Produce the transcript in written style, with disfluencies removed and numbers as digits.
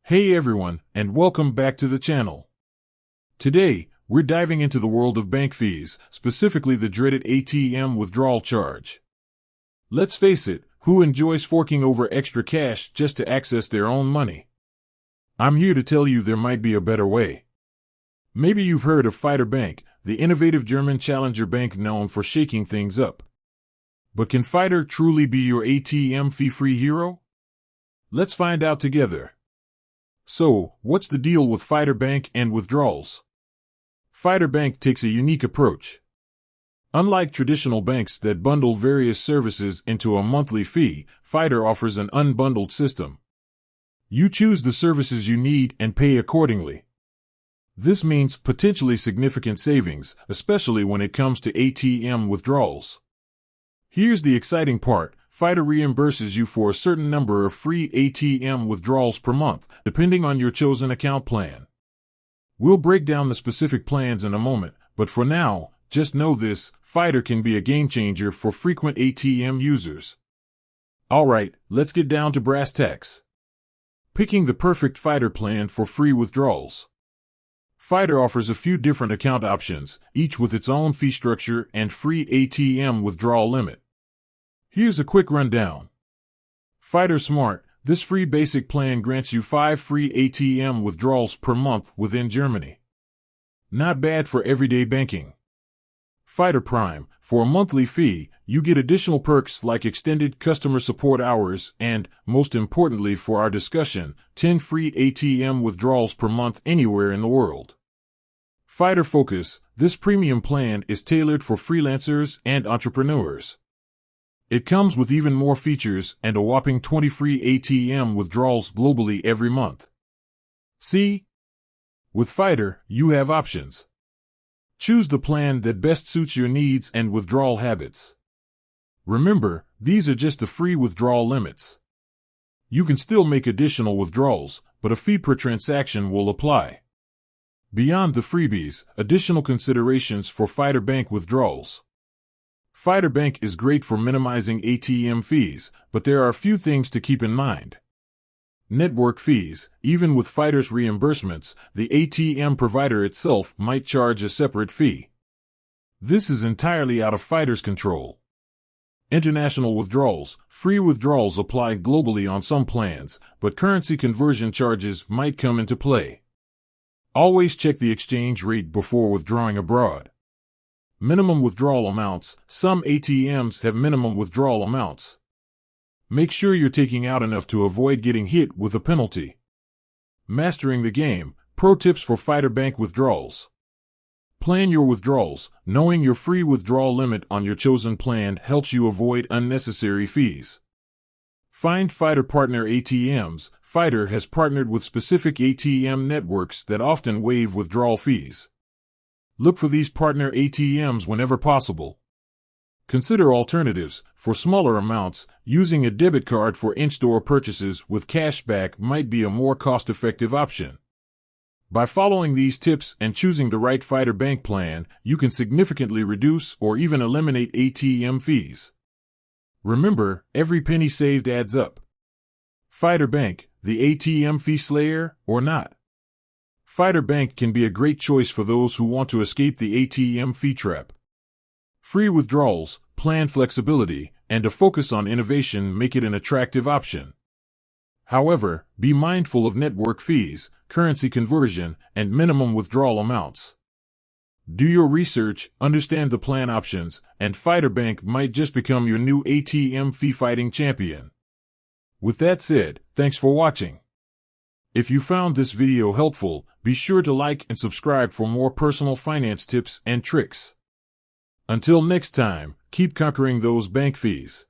Hey everyone, and welcome back to the channel. Today, we're diving into the world of bank fees, specifically the dreaded ATM withdrawal charge. Let's face it, who enjoys forking over extra cash just to access their own money? I'm here to tell you there might be a better way. Maybe you've heard of Fidor Bank, the innovative German challenger bank known for shaking things up. But can Fidor truly be your ATM fee-free hero? Let's find out together. So, what's the deal with Fidor Bank and withdrawals? Fidor Bank takes a unique approach. Unlike traditional banks that bundle various services into a monthly fee, Fidor offers an unbundled system. You choose the services you need and pay accordingly. This means potentially significant savings, especially when it comes to ATM withdrawals. Here's the exciting part. Fidor reimburses you for a certain number of free ATM withdrawals per month, depending on your chosen account plan. We'll break down the specific plans in a moment, but for now, just know this: Fidor can be a game changer for frequent ATM users. Alright, let's get down to brass tacks. Picking the perfect Fidor plan for free withdrawals. Fidor offers a few different account options, each with its own fee structure and free ATM withdrawal limit. Here's a quick rundown. Fidor Smart. This free basic plan grants you 5 free ATM withdrawals per month within Germany. Not bad for everyday banking. Fidor Prime. For a monthly fee, you get additional perks like extended customer support hours and, most importantly for our discussion, 10 free ATM withdrawals per month anywhere in the world. Fidor Focus. This premium plan is tailored for freelancers and entrepreneurs. It comes with even more features and a whopping 20 free ATM withdrawals globally every month. See? With Fidor, you have options. Choose the plan that best suits your needs and withdrawal habits. Remember, these are just the free withdrawal limits. You can still make additional withdrawals, but a fee per transaction will apply. Beyond the freebies, additional considerations for Fidor Bank withdrawals. Fidor Bank is great for minimizing ATM fees, but there are a few things to keep in mind. Network fees. Even with Fidor's reimbursements, the ATM provider itself might charge a separate fee. This is entirely out of Fidor's control. International withdrawals. Free withdrawals apply globally on some plans, but currency conversion charges might come into play. Always check the exchange rate before withdrawing abroad. Minimum withdrawal amounts. Some ATMs have minimum withdrawal amounts. Make sure you're taking out enough to avoid getting hit with a penalty. Mastering the game. Pro tips for Fidor Bank withdrawals. Plan your withdrawals. Knowing your free withdrawal limit on your chosen plan helps you avoid unnecessary fees. Find Fidor partner ATMs. Fidor has partnered with specific ATM networks that often waive withdrawal fees. Look for these partner ATMs whenever possible. Consider alternatives. For smaller amounts, using a debit card for in-store purchases with cashback might be a more cost-effective option. By following these tips and choosing the right Fidor Bank plan, you can significantly reduce or even eliminate ATM fees. Remember, every penny saved adds up. Fidor Bank, the ATM fee slayer, or not? Fidor Bank can be a great choice for those who want to escape the ATM fee trap. Free withdrawals, plan flexibility, and a focus on innovation make it an attractive option. However, be mindful of network fees, currency conversion, and minimum withdrawal amounts. Do your research, understand the plan options, and Fidor Bank might just become your new ATM fee fighting champion. With that said, thanks for watching. If you found this video helpful, be sure to like and subscribe for more personal finance tips and tricks. Until next time, keep conquering those bank fees.